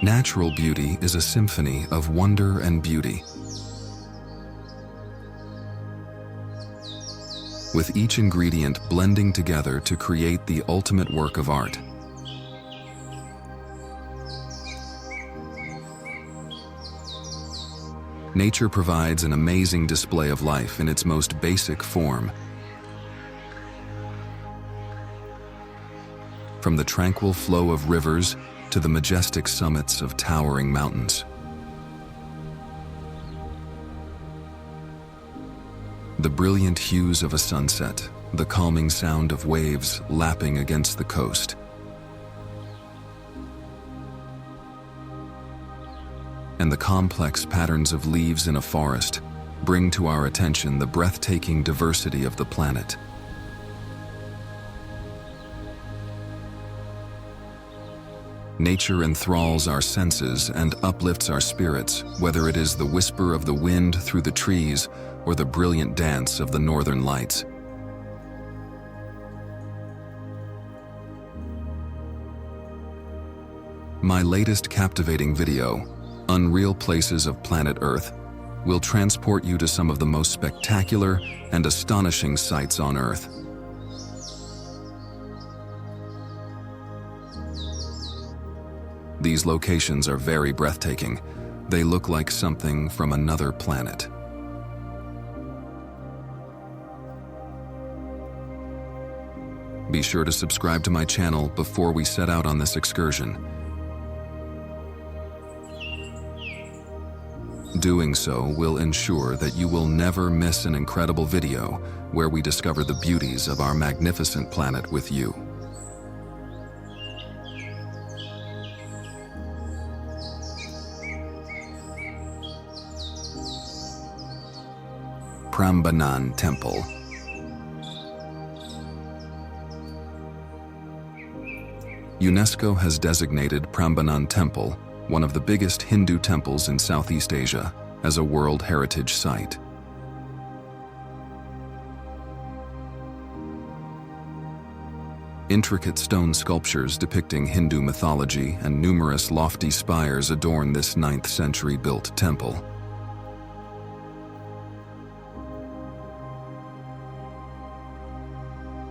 Natural beauty is a symphony of wonder and beauty, with each ingredient blending together to create the ultimate work of art. Nature provides an amazing display of life in its most basic form. From the tranquil flow of rivers to the majestic summits of towering mountains. The brilliant hues of a sunset, the calming sound of waves lapping against the coast, and the complex patterns of leaves in a forest bring to our attention the breathtaking diversity of the planet. Nature enthralls our senses and uplifts our spirits, whether it is the whisper of the wind through the trees or the brilliant dance of the northern lights. My latest captivating video, Unreal Places of Planet Earth, will transport you to some of the most spectacular and astonishing sights on Earth. These locations are very breathtaking. They look like something from another planet. Be sure to subscribe to my channel before we set out on this excursion. Doing so will ensure that you will never miss an incredible video where we discover the beauties of our magnificent planet with you. Prambanan Temple. UNESCO has designated Prambanan Temple, one of the biggest Hindu temples in Southeast Asia, as a World Heritage Site. Intricate stone sculptures depicting Hindu mythology and numerous lofty spires adorn this 9th century built temple.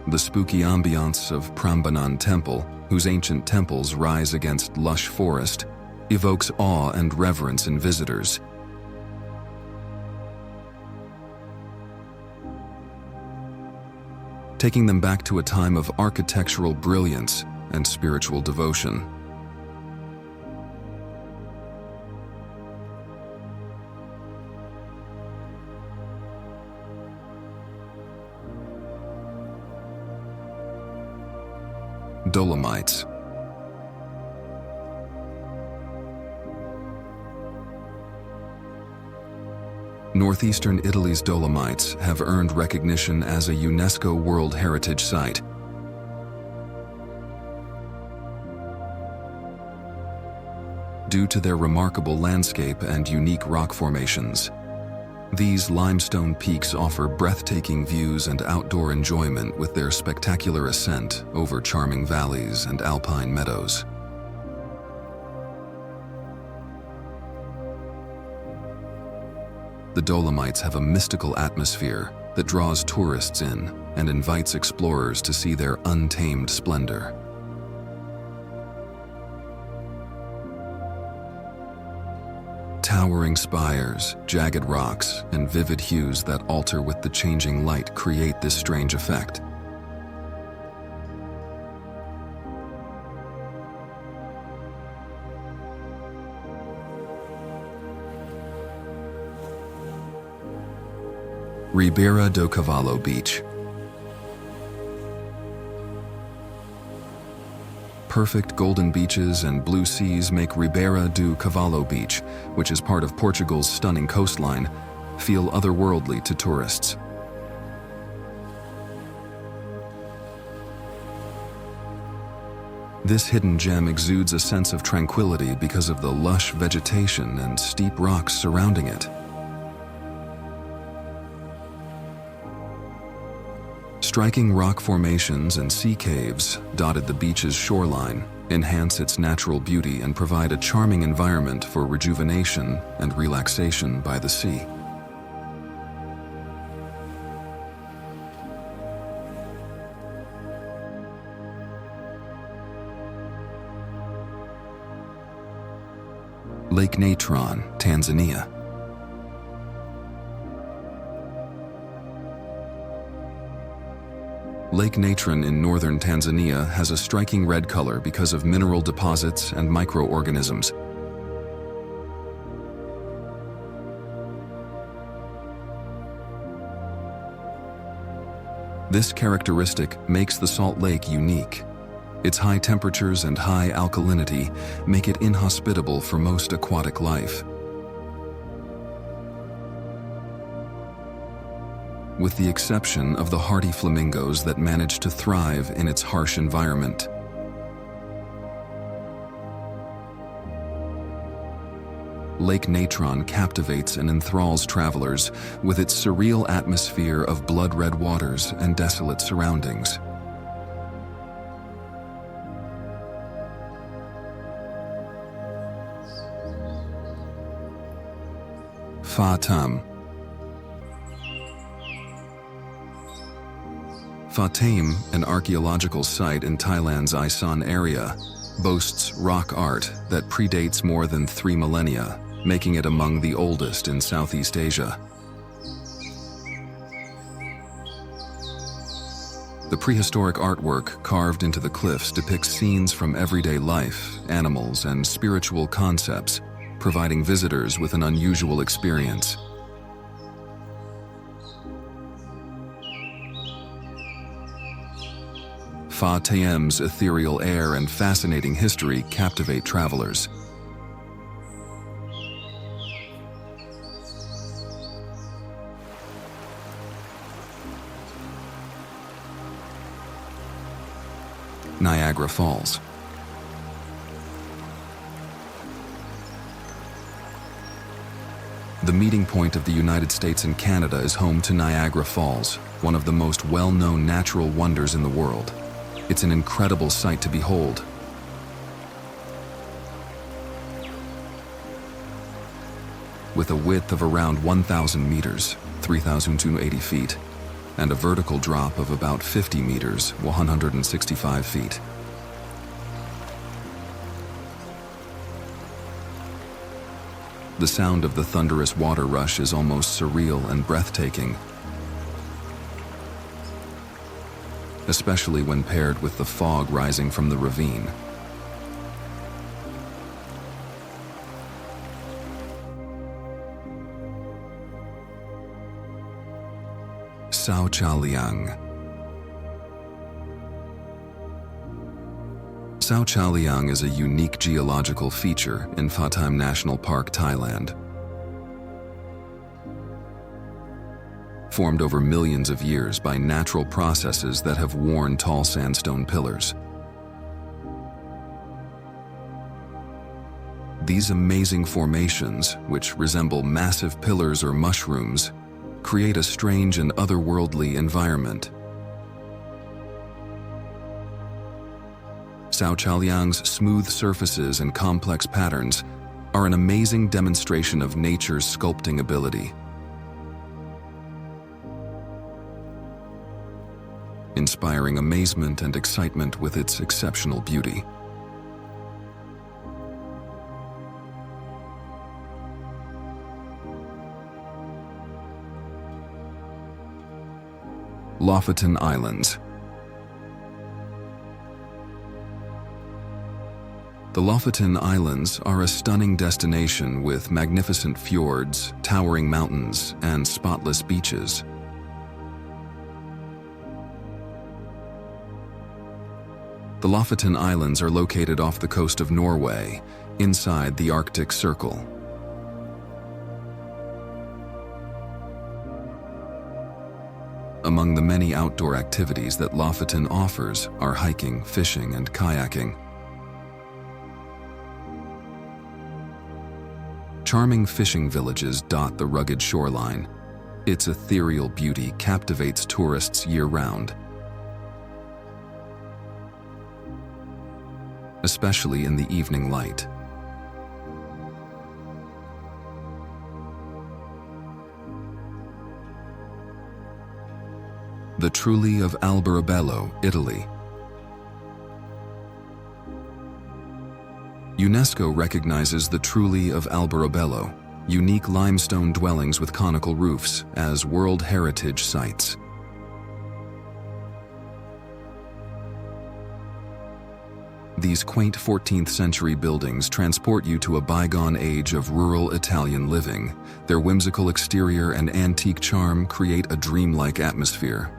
The spooky ambiance of Prambanan Temple, whose ancient temples rise against lush forest, evokes awe and reverence in visitors. Taking them back to a time of architectural brilliance and spiritual devotion. Dolomites. Northeastern Italy's Dolomites have earned recognition as a UNESCO World Heritage Site. Due to their remarkable landscape and unique rock formations, these limestone peaks offer breathtaking views and outdoor enjoyment with their spectacular ascent over charming valleys and alpine meadows. The Dolomites have a mystical atmosphere that draws tourists in and invites explorers to see their untamed splendor. Towering spires, jagged rocks, and vivid hues that alter with the changing light create this strange effect. Ribeira do Cavalo Beach. Perfect golden beaches and blue seas make Ribeira do Cavalo Beach, which is part of Portugal's stunning coastline, feel otherworldly to tourists. This hidden gem exudes a sense of tranquility because of the lush vegetation and steep rocks surrounding it. Striking rock formations and sea caves dotted the beach's shoreline, enhance its natural beauty and provide a charming environment for rejuvenation and relaxation by the sea. Lake Natron, Tanzania. Lake Natron in northern Tanzania has a striking red color because of mineral deposits and microorganisms. This characteristic makes the salt lake unique. Its high temperatures and high alkalinity make it inhospitable for most aquatic life. With the exception of the hardy flamingos that manage to thrive in its harsh environment. Lake Natron captivates and enthralls travelers with its surreal atmosphere of blood-red waters and desolate surroundings. Fatam. Fatam, an archaeological site in Thailand's Isan area, boasts rock art that predates more than 3 millennia, making it among the oldest in Southeast Asia. The prehistoric artwork carved into the cliffs depicts scenes from everyday life, animals, and spiritual concepts, providing visitors with an unusual experience. Fatam's ethereal air and fascinating history captivate travelers. Niagara Falls. The meeting point of the United States and Canada is home to Niagara Falls, one of the most well-known natural wonders in the world. It's an incredible sight to behold. With a width of around 1,000 meters, 3,280 feet, and a vertical drop of about 50 meters, 165 feet. The sound of the thunderous water rush is almost surreal and breathtaking, especially when paired with the fog rising from the ravine. Sauchaliang. Sauchaliang is a unique geological feature in Fatam National Park, Thailand. Formed over millions of years by natural processes that have worn tall sandstone pillars. These amazing formations, which resemble massive pillars or mushrooms, create a strange and otherworldly environment. Sauchaliang's smooth surfaces and complex patterns are an amazing demonstration of nature's sculpting ability. Inspiring amazement and excitement with its exceptional beauty. Lofoten Islands. The Lofoten Islands are a stunning destination with magnificent fjords, towering mountains, and spotless beaches. The Lofoten Islands are located off the coast of Norway, inside the Arctic Circle. Among the many outdoor activities that Lofoten offers are hiking, fishing, and kayaking. Charming fishing villages dot the rugged shoreline. Its ethereal beauty captivates tourists year-round. especially in the evening light. The Trulli of Alberobello, Italy. UNESCO recognizes the Trulli of Alberobello, unique limestone dwellings with conical roofs, as World Heritage Sites. These quaint 14th century buildings transport you to a bygone age of rural Italian living. Their whimsical exterior and antique charm create a dreamlike atmosphere.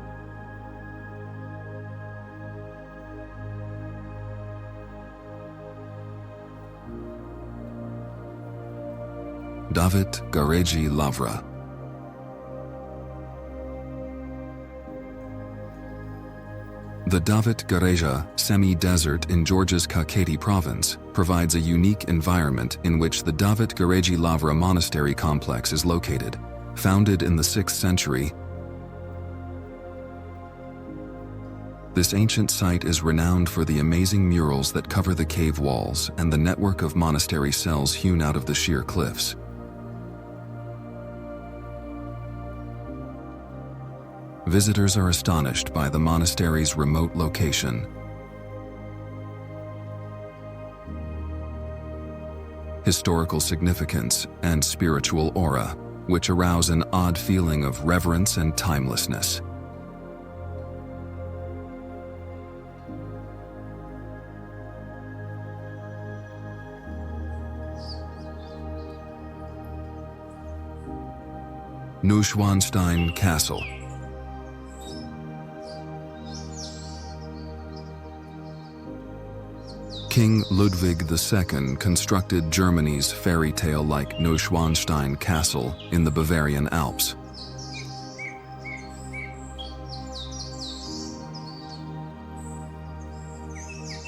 David Gareggi Lavra. The David Gareggia semi-desert in Georgia's Kakheti province provides a unique environment in which the David Gareggi Lavra monastery complex is located. Founded in the 6th century, this ancient site is renowned for the amazing murals that cover the cave walls and the network of monastery cells hewn out of the sheer cliffs. Visitors are astonished by the monastery's remote location. Historical significance and spiritual aura, which arouse an odd feeling of reverence and timelessness. Neuschwanstein Castle. King Ludwig II constructed Germany's fairy tale-like Neuschwanstein Castle in the Bavarian Alps.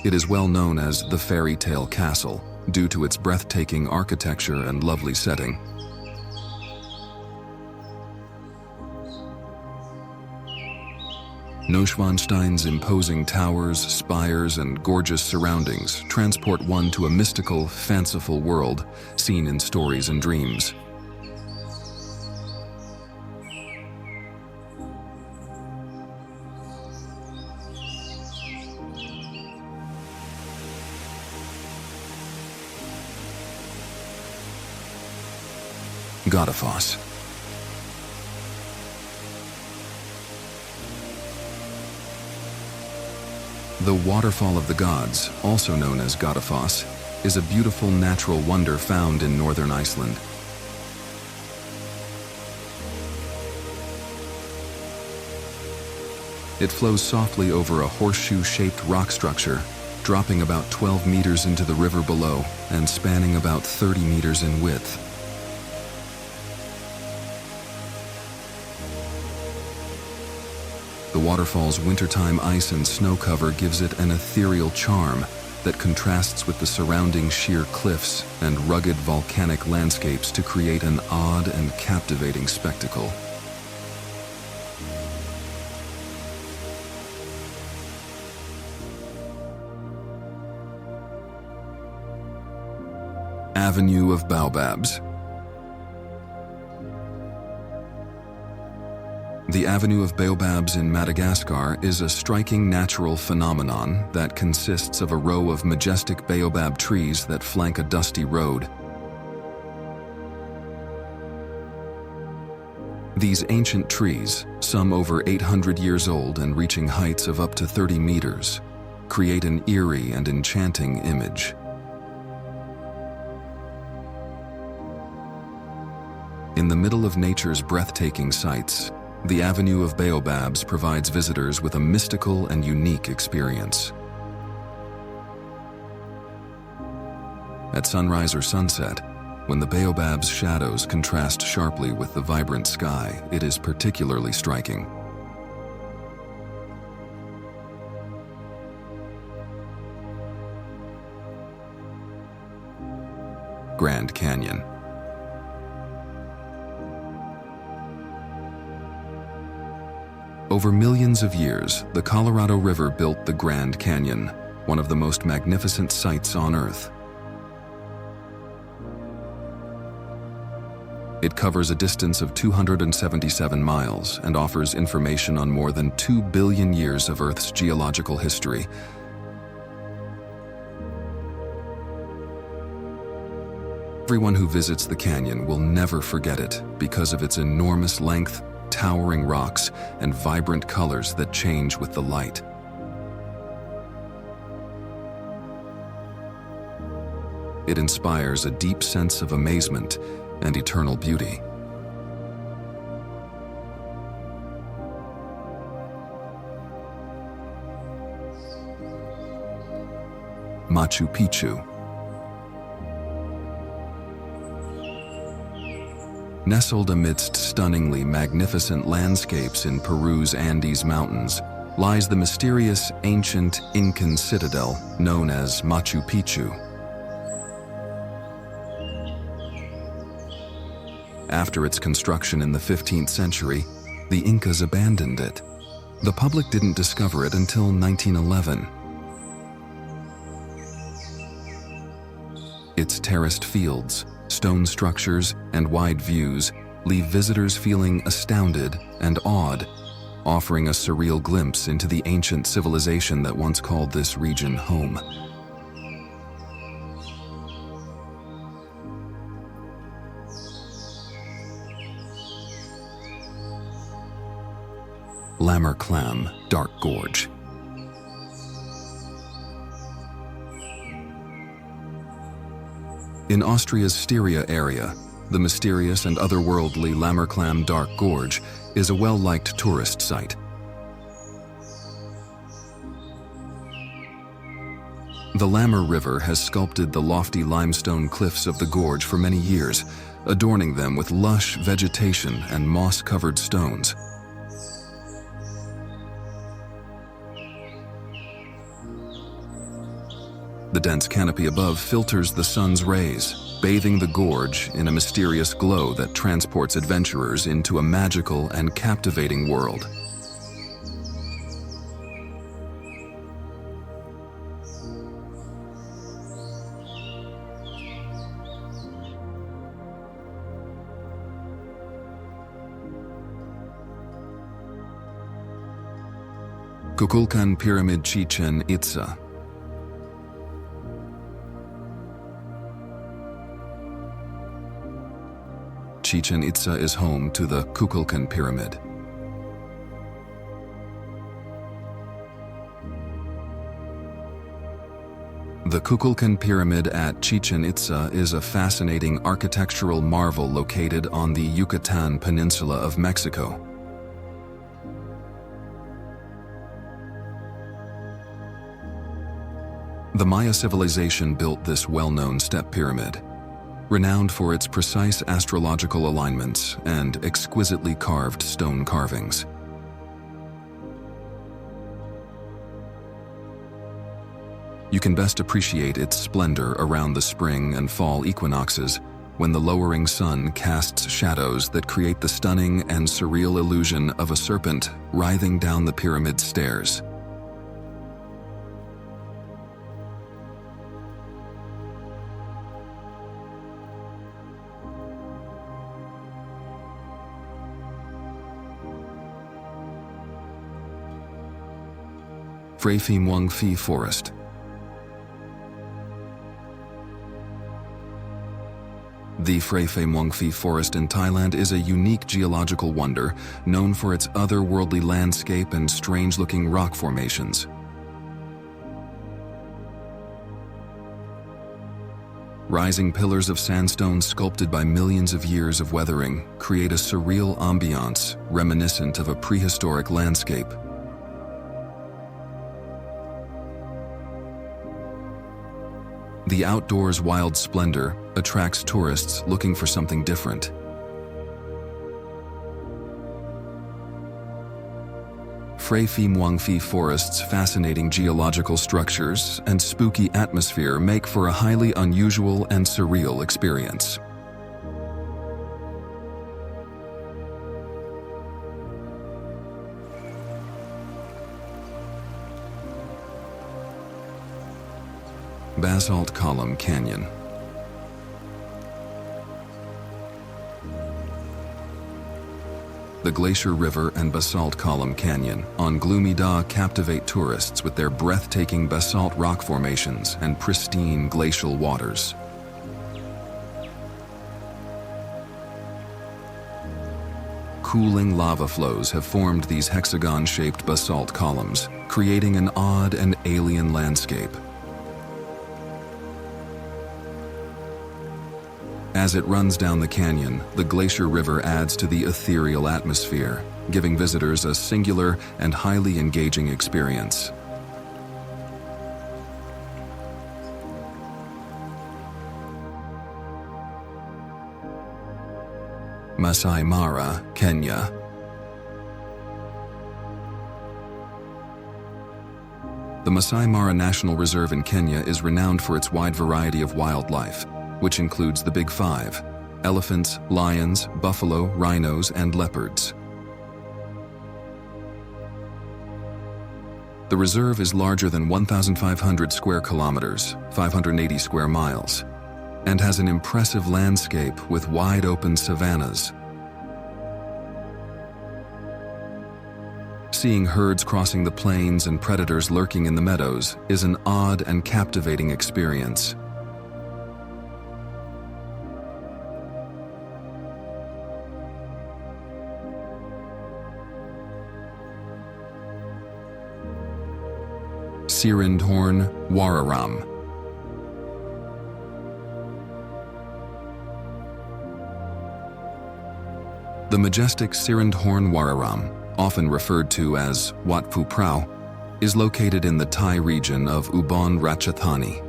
It is well known as the Fairy Tale Castle due to its breathtaking architecture and lovely setting. Neuschwanstein's imposing towers, spires, and gorgeous surroundings transport one to a mystical, fanciful world seen in stories and dreams. Godafoss. The Waterfall of the Gods, also known as Godafoss, is a beautiful natural wonder found in northern Iceland. It flows softly over a horseshoe-shaped rock structure, dropping about 12 meters into the river below and spanning about 30 meters in width. The waterfall's wintertime ice and snow cover gives it an ethereal charm that contrasts with the surrounding sheer cliffs and rugged volcanic landscapes to create an odd and captivating spectacle. Avenue of Baobabs. The Avenue of Baobabs in Madagascar is a striking natural phenomenon that consists of a row of majestic baobab trees that flank a dusty road. These ancient trees, some over 800 years old and reaching heights of up to 30 meters, create an eerie and enchanting image. In the middle of nature's breathtaking sights, the Avenue of Baobabs provides visitors with a mystical and unique experience. At sunrise or sunset, when the baobab's shadows contrast sharply with the vibrant sky, it is particularly striking. Grand Canyon. Over millions of years, the Colorado River built the Grand Canyon, one of the most magnificent sights on Earth. It covers a distance of 277 miles and offers information on more than 2 billion years of Earth's geological history. Everyone who visits the canyon will never forget it because of its enormous length, towering rocks, and vibrant colors that change with the light. It inspires a deep sense of amazement and eternal beauty. Machu Picchu. Nestled amidst stunningly magnificent landscapes in Peru's Andes Mountains lies the mysterious ancient Incan citadel known as Machu Picchu. After its construction in the 15th century, the Incas abandoned it. The public didn't discover it until 1911. Its terraced fields, stone structures, and wide views leave visitors feeling astounded and awed, offering a surreal glimpse into the ancient civilization that once called this region home. Lammer Clam, Dark Gorge. In Austria's Styria area, the mysterious and otherworldly Lammer Clam Dark Gorge is a well-liked tourist site. The Lammer River has sculpted the lofty limestone cliffs of the gorge for many years, adorning them with lush vegetation and moss-covered stones. The dense canopy above filters the sun's rays, bathing the gorge in a mysterious glow that transports adventurers into a magical and captivating world. Kukulkan Pyramid, Chichen Itza. Chichen Itza is home to the Kukulkan Pyramid. The Kukulkan Pyramid at Chichen Itza is a fascinating architectural marvel located on the Yucatan Peninsula of Mexico. The Maya civilization built this well-known step pyramid, renowned for its precise astrological alignments and exquisitely carved stone carvings. You can best appreciate its splendor around the spring and fall equinoxes, when the lowering sun casts shadows that create the stunning and surreal illusion of a serpent writhing down the pyramid stairs. Phra Phi Muang Phi Forest. The Phra Phi Muang Phi Forest in Thailand is a unique geological wonder known for its otherworldly landscape and strange-looking rock formations. Rising pillars of sandstone sculpted by millions of years of weathering create a surreal ambiance reminiscent of a prehistoric landscape. The outdoors' wild splendor attracts tourists looking for something different. Phra Phi Muang Phi Forest's fascinating geological structures and spooky atmosphere make for a highly unusual and surreal experience. Basalt Column Canyon. The Glacier River and Basalt Column Canyon on Gloomy Dah captivate tourists with their breathtaking basalt rock formations and pristine glacial waters. Cooling lava flows have formed these hexagon-shaped basalt columns, creating an odd and alien landscape. As it runs down the canyon, the Glacier River adds to the ethereal atmosphere, giving visitors a singular and highly engaging experience. Masai Mara, Kenya. The Masai Mara National Reserve in Kenya is renowned for its wide variety of wildlife, which includes the Big Five: elephants, lions, buffalo, rhinos, and leopards. The reserve is larger than 1,500 square kilometers, 580 square miles, and has an impressive landscape with wide-open savannas. Seeing herds crossing the plains and predators lurking in the meadows is an odd and captivating experience. Sirindhorn, Wararam. The majestic Sirindhorn Wararam, often referred to as Wat Phu Prao, is located in the Thai region of Ubon Ratchathani.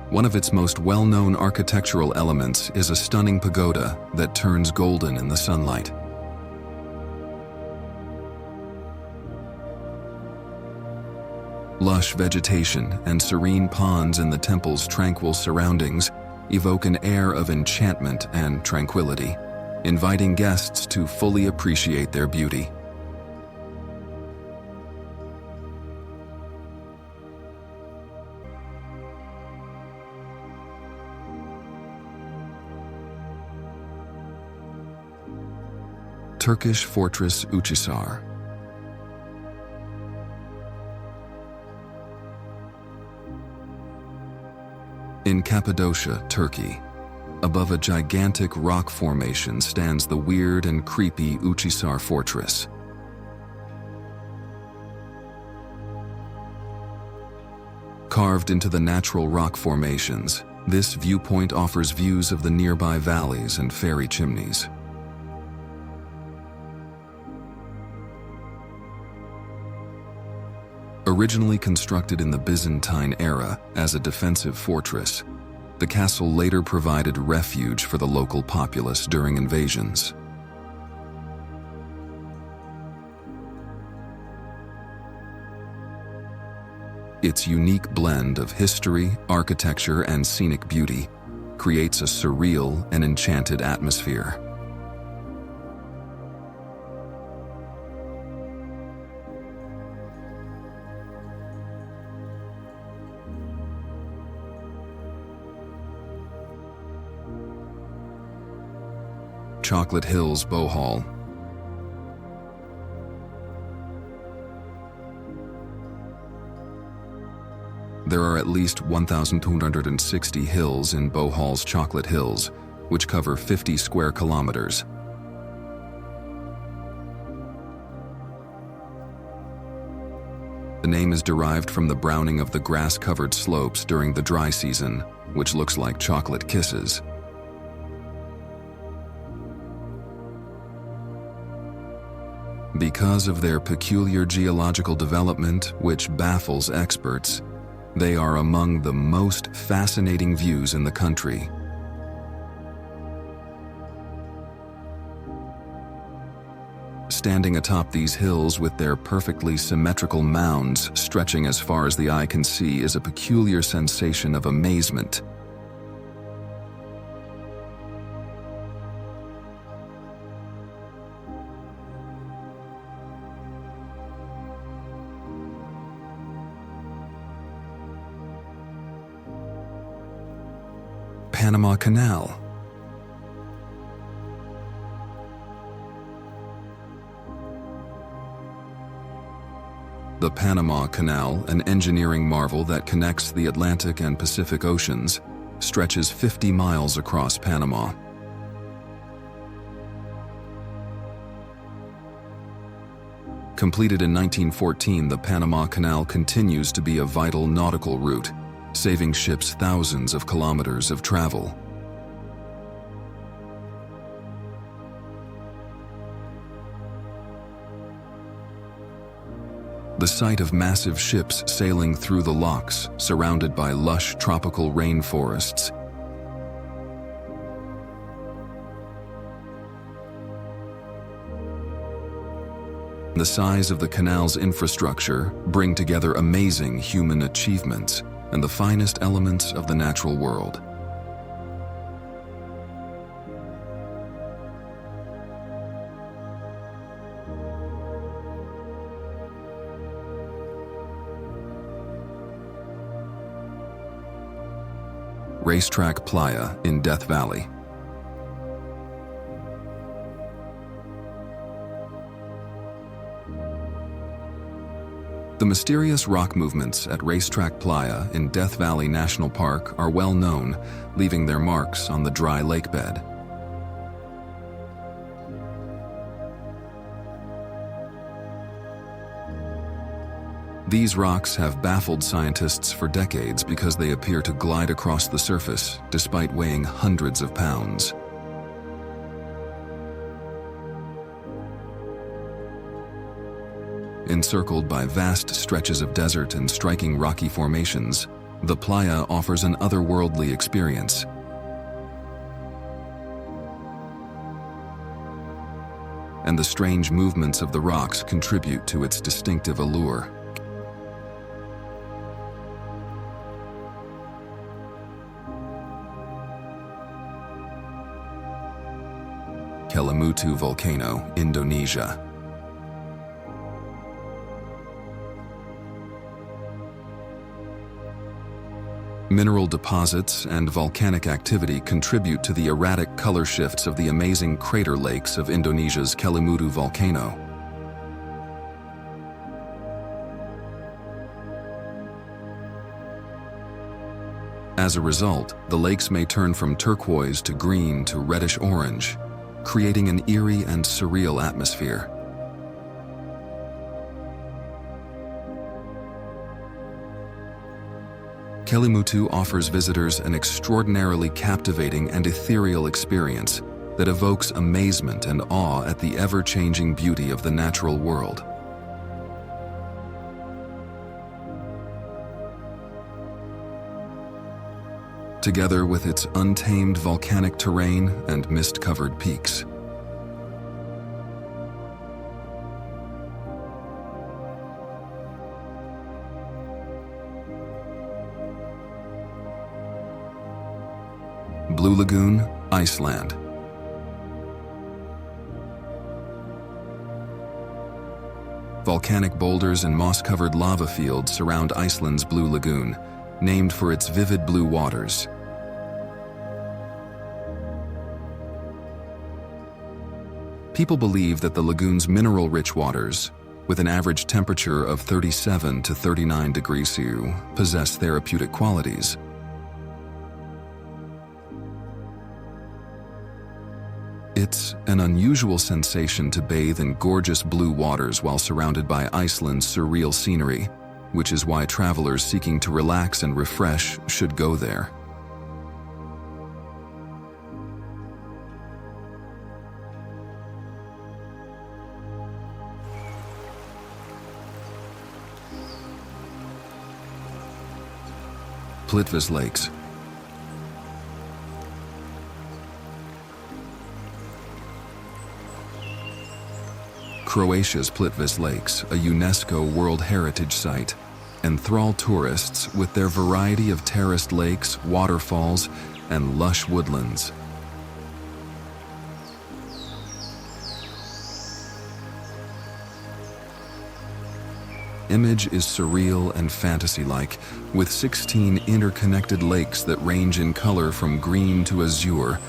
One of its most well-known architectural elements is a stunning pagoda that turns golden in the sunlight. Lush vegetation and serene ponds in the temple's tranquil surroundings evoke an air of enchantment and tranquility, inviting guests to fully appreciate their beauty. Turkish Fortress Uchisar. In Cappadocia, Turkey, above a gigantic rock formation stands the weird and creepy Uchisar Fortress. Carved into the natural rock formations, this viewpoint offers views of the nearby valleys and fairy chimneys. Originally constructed in the Byzantine era as a defensive fortress, the castle later provided refuge for the local populace during invasions. Its unique blend of history, architecture, and scenic beauty creates a surreal and enchanted atmosphere. Chocolate Hills, Bohol. There are at least 1,260 hills in Bohol's Chocolate Hills, which cover 50 square kilometers. The name is derived from the browning of the grass-covered slopes during the dry season, which looks like chocolate kisses. Because of their peculiar geological development, which baffles experts, they are among the most fascinating views in the country. Standing atop these hills with their perfectly symmetrical mounds stretching as far as the eye can see is a peculiar sensation of amazement. Panama Canal. The Panama Canal, an engineering marvel that connects the Atlantic and Pacific Oceans, stretches 50 miles across Panama. Completed in 1914, the Panama Canal continues to be a vital nautical route, saving ships thousands of kilometers of travel. The sight of massive ships sailing through the locks, surrounded by lush tropical rainforests, the size of the canal's infrastructure bring together amazing human achievements and the finest elements of the natural world. Racetrack Playa in Death Valley. The mysterious rock movements at Racetrack Playa in Death Valley National Park are well known, leaving their marks on the dry lake bed. These rocks have baffled scientists for decades because they appear to glide across the surface despite weighing hundreds of pounds. Encircled by vast stretches of desert and striking rocky formations, the playa offers an otherworldly experience. And the strange movements of the rocks contribute to its distinctive allure. Kelimutu Volcano, Indonesia. Mineral deposits and volcanic activity contribute to the erratic color shifts of the amazing crater lakes of Indonesia's Kelimutu volcano. As a result, the lakes may turn from turquoise to green to reddish-orange, creating an eerie and surreal atmosphere. Kelimutu offers visitors an extraordinarily captivating and ethereal experience that evokes amazement and awe at the ever-changing beauty of the natural world. Together with its untamed volcanic terrain and mist-covered peaks. Blue Lagoon, Iceland. Volcanic boulders and moss-covered lava fields surround Iceland's Blue Lagoon, named for its vivid blue waters. People believe that the lagoon's mineral-rich waters, with an average temperature of 37 to 39 degrees Celsius, possess therapeutic qualities. It's an unusual sensation to bathe in gorgeous blue waters while surrounded by Iceland's surreal scenery, which is why travelers seeking to relax and refresh should go there. Plitvice Lakes. Croatia's Plitvice Lakes, a UNESCO World Heritage Site, enthrall tourists with their variety of terraced lakes, waterfalls, and lush woodlands. image is surreal and fantasy-like, with 16 interconnected lakes that range in color from green to azure.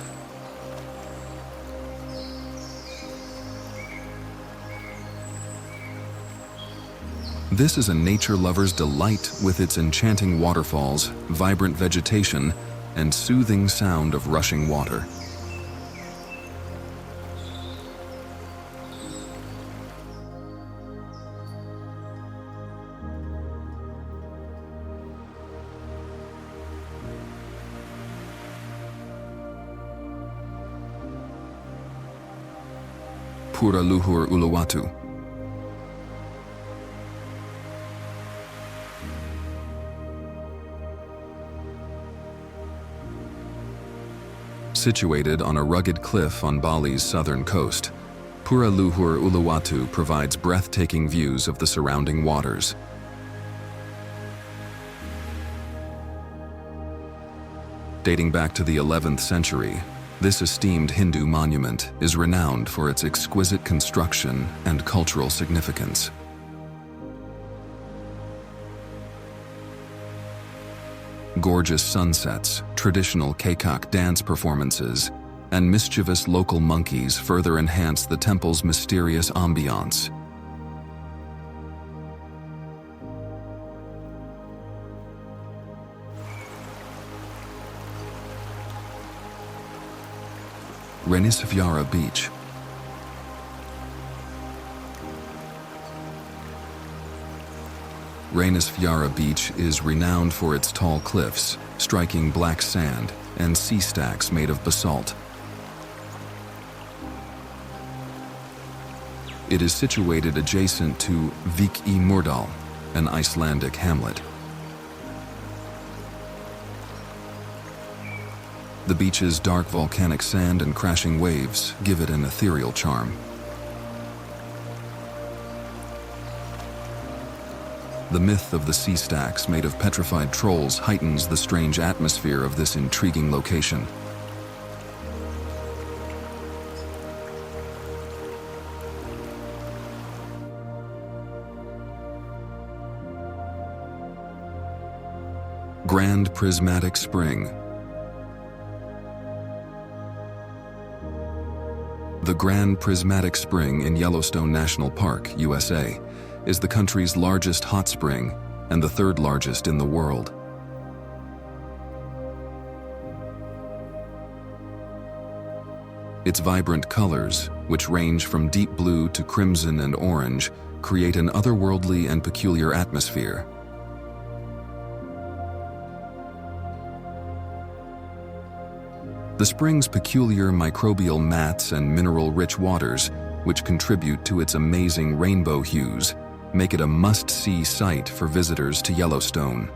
This is a nature lover's delight with its enchanting waterfalls, vibrant vegetation, and soothing sound of rushing water. Pura Luhur Uluwatu. Situated on a rugged cliff on Bali's southern coast, Pura Luhur Uluwatu provides breathtaking views of the surrounding waters. Dating back to the 11th century, this esteemed Hindu monument is renowned for its exquisite construction and cultural significance. Gorgeous sunsets, traditional Kekak dance performances, and mischievous local monkeys further enhance the temple's mysterious ambiance. Renisvyara Beach. Renisvyara Beach is renowned for its tall cliffs, striking black sand, and sea stacks made of basalt. It is situated adjacent to Vik I Murdal, an Icelandic hamlet. The beach's dark volcanic sand and crashing waves give it an ethereal charm. The myth of the sea stacks made of petrified trolls heightens the strange atmosphere of this intriguing location. Grand Prismatic Spring. The Grand Prismatic Spring in Yellowstone National Park, USA, is the country's largest hot spring and the third largest in the world. Its vibrant colors, which range from deep blue to crimson and orange, create an otherworldly and peculiar atmosphere. The spring's peculiar microbial mats and mineral-rich waters, which contribute to its amazing rainbow hues, make it a must-see sight for visitors to Yellowstone.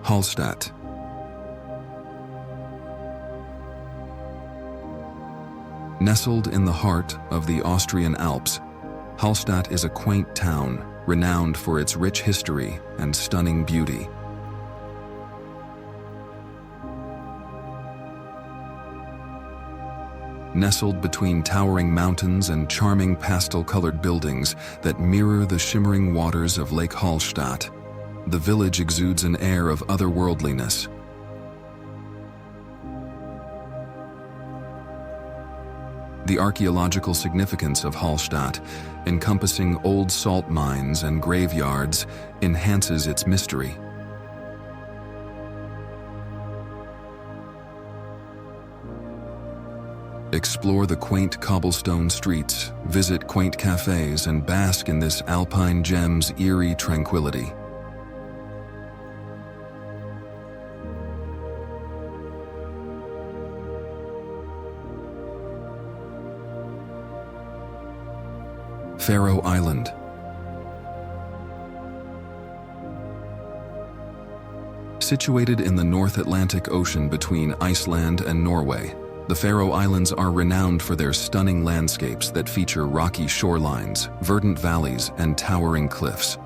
Hallstatt. Nestled in the heart of the Austrian Alps, Hallstatt is a quaint town renowned for its rich history and stunning beauty. Nestled between towering mountains and charming pastel-colored buildings that mirror the shimmering waters of Lake Hallstatt, the village exudes an air of otherworldliness. The archaeological significance of Hallstatt, encompassing old salt mines and graveyards, enhances its mystery. Explore the quaint cobblestone streets, visit quaint cafes, and bask in this Alpine gem's eerie tranquility. Faroe Island. Situated in the North Atlantic Ocean between Iceland and Norway, the Faroe Islands are renowned for their stunning landscapes that feature rocky shorelines, verdant valleys, and towering cliffs.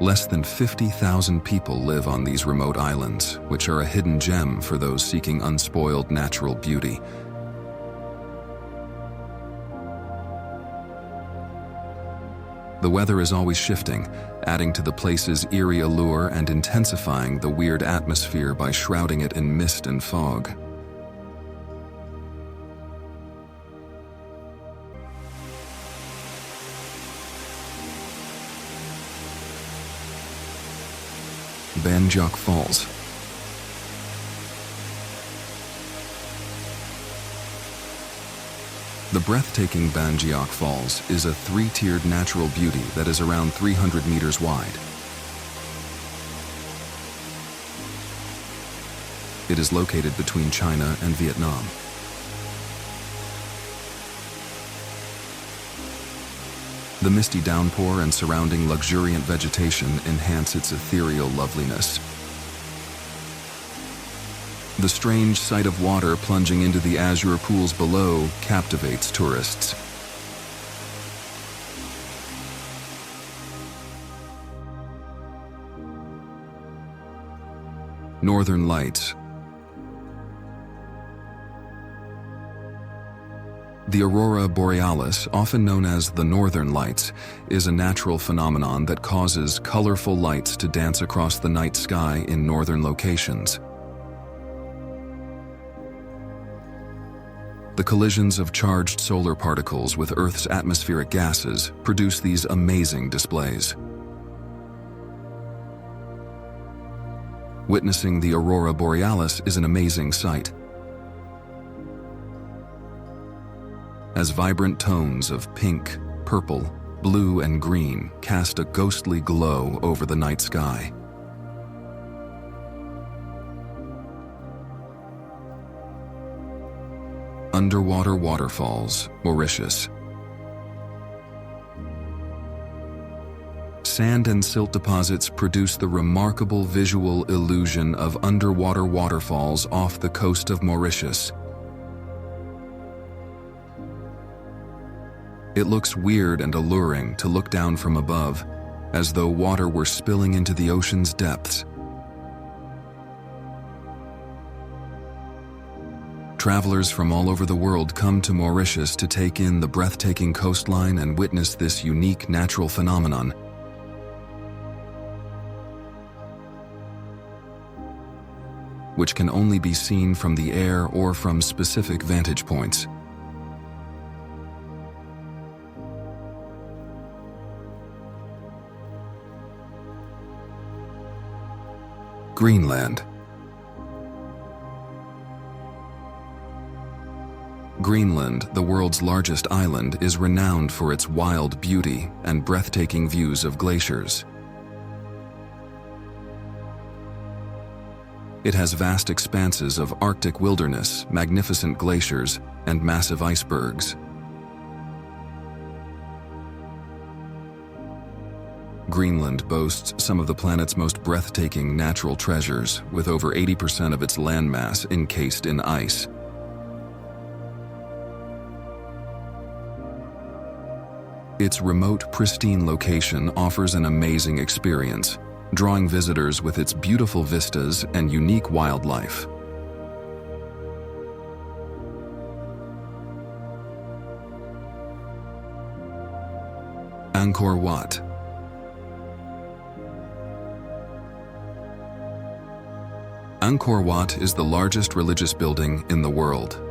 Less than 50,000 people live on these remote islands, which are a hidden gem for those seeking unspoiled natural beauty. The weather is always shifting, adding to the place's eerie allure and intensifying the weird atmosphere by shrouding it in mist and fog. Geological Falls. The breathtaking Geological Falls is a three-tiered natural beauty that is around 300 meters wide. It is located between China and Vietnam. The misty downpour and surrounding luxuriant vegetation enhance its ethereal loveliness. The strange sight of water plunging into the azure pools below captivates tourists. Northern Lights. The aurora borealis, often known as the Northern Lights, is a natural phenomenon that causes colorful lights to dance across the night sky in northern locations. The collisions of charged solar particles with Earth's atmospheric gases produce these amazing displays. Witnessing the aurora borealis is an amazing sight, as vibrant tones of pink, purple, blue, and green cast a ghostly glow over the night sky. Underwater Waterfalls, Mauritius. Sand and silt deposits produce the remarkable visual illusion of underwater waterfalls off the coast of Mauritius. It looks weird and alluring to look down from above, as though water were spilling into the ocean's depths. Travelers from all over the world come to Mauritius to take in the breathtaking coastline and witness this unique natural phenomenon. Which can only be seen from the air or from specific vantage points. Greenland. Greenland, the world's largest island, is renowned for its wild beauty and breathtaking views of glaciers. It has vast expanses of Arctic wilderness, magnificent glaciers, and massive icebergs. Greenland boasts some of the planet's most breathtaking natural treasures, with over 80% of its landmass encased in ice. Its remote, pristine location offers an amazing experience, drawing visitors with its beautiful vistas and unique wildlife. Angkor Wat. Angkor Wat is the largest religious building in the world.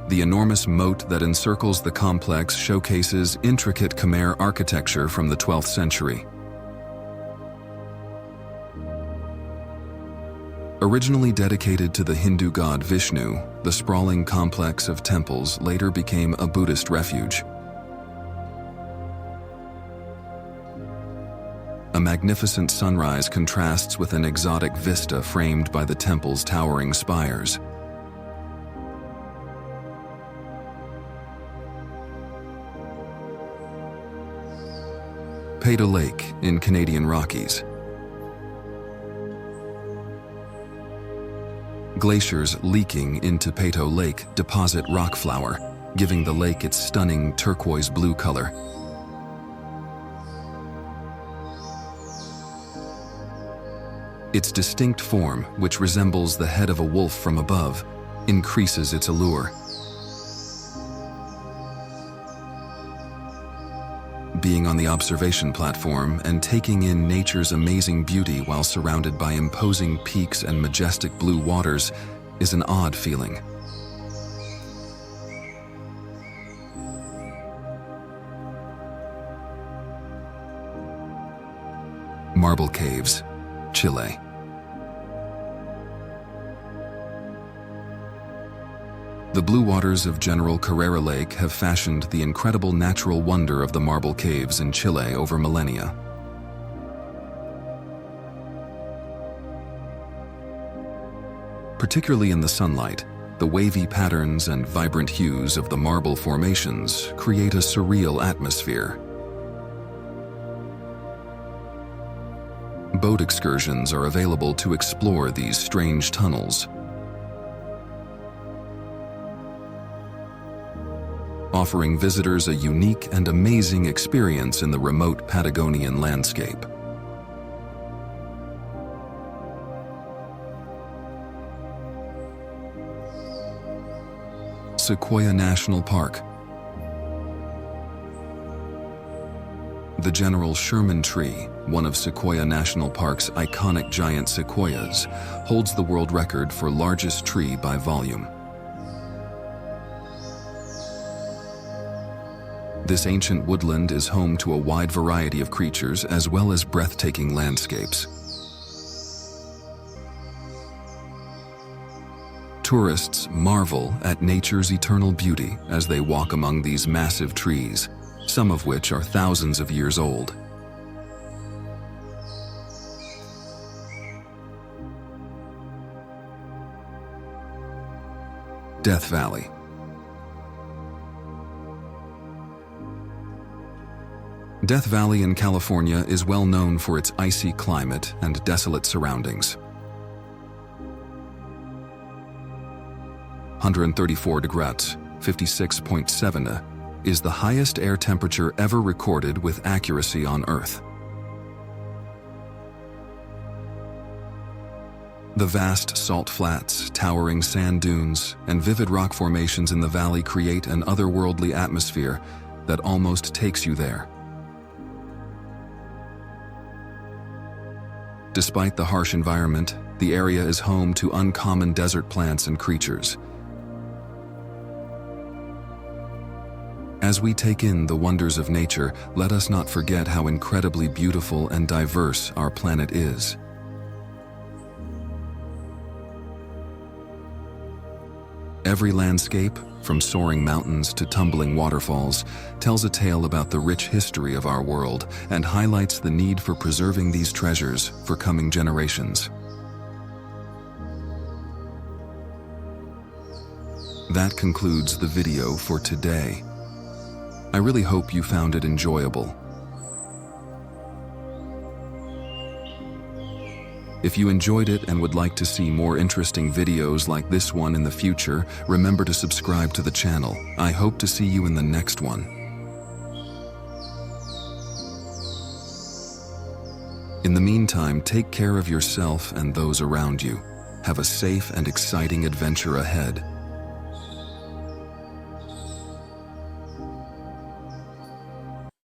The enormous moat that encircles the complex showcases intricate Khmer architecture from the 12th century. Originally dedicated to the Hindu god Vishnu, the sprawling complex of temples later became a Buddhist refuge. A magnificent sunrise contrasts with an exotic vista framed by the temple's towering spires. Peyto Lake in Canadian Rockies. Glaciers leaking into Peyto Lake deposit rock flour, giving the lake its stunning turquoise blue color. Its distinct form, which resembles the head of a wolf from above, increases its allure. Being on the observation platform and taking in nature's amazing beauty while surrounded by imposing peaks and majestic blue waters is an odd feeling. Marble Caves, Chile. The blue waters of General Carrera Lake have fashioned the incredible natural wonder of the marble caves in Chile over millennia. Particularly in the sunlight, the wavy patterns and vibrant hues of the marble formations create a surreal atmosphere. Boat excursions are available to explore these strange tunnels, offering visitors a unique and amazing experience in the remote Patagonian landscape. Sequoia National Park. The General Sherman tree, one of Sequoia National Park's iconic giant sequoias, holds the world record for largest tree by volume. This ancient woodland is home to a wide variety of creatures as well as breathtaking landscapes. Tourists marvel at nature's eternal beauty as they walk among these massive trees, some of which are thousands of years old. Death Valley. Death Valley in California is well known for its icy climate and desolate surroundings. 134 degrees, 56.7 is the highest air temperature ever recorded with accuracy on Earth. The vast salt flats, towering sand dunes, and vivid rock formations in the valley create an otherworldly atmosphere that almost takes you there. Despite the harsh environment, the area is home to uncommon desert plants and creatures. As we take in the wonders of nature, let us not forget how incredibly beautiful and diverse our planet is. Every landscape, from soaring mountains to tumbling waterfalls, tells a tale about the rich history of our world and highlights the need for preserving these treasures for coming generations. That concludes the video for today. I really hope you found it enjoyable. If you enjoyed it and would like to see more interesting videos like this one in the future, remember to subscribe to the channel. I hope to see you in the next one. In the meantime, take care of yourself and those around you. Have a safe and exciting adventure ahead.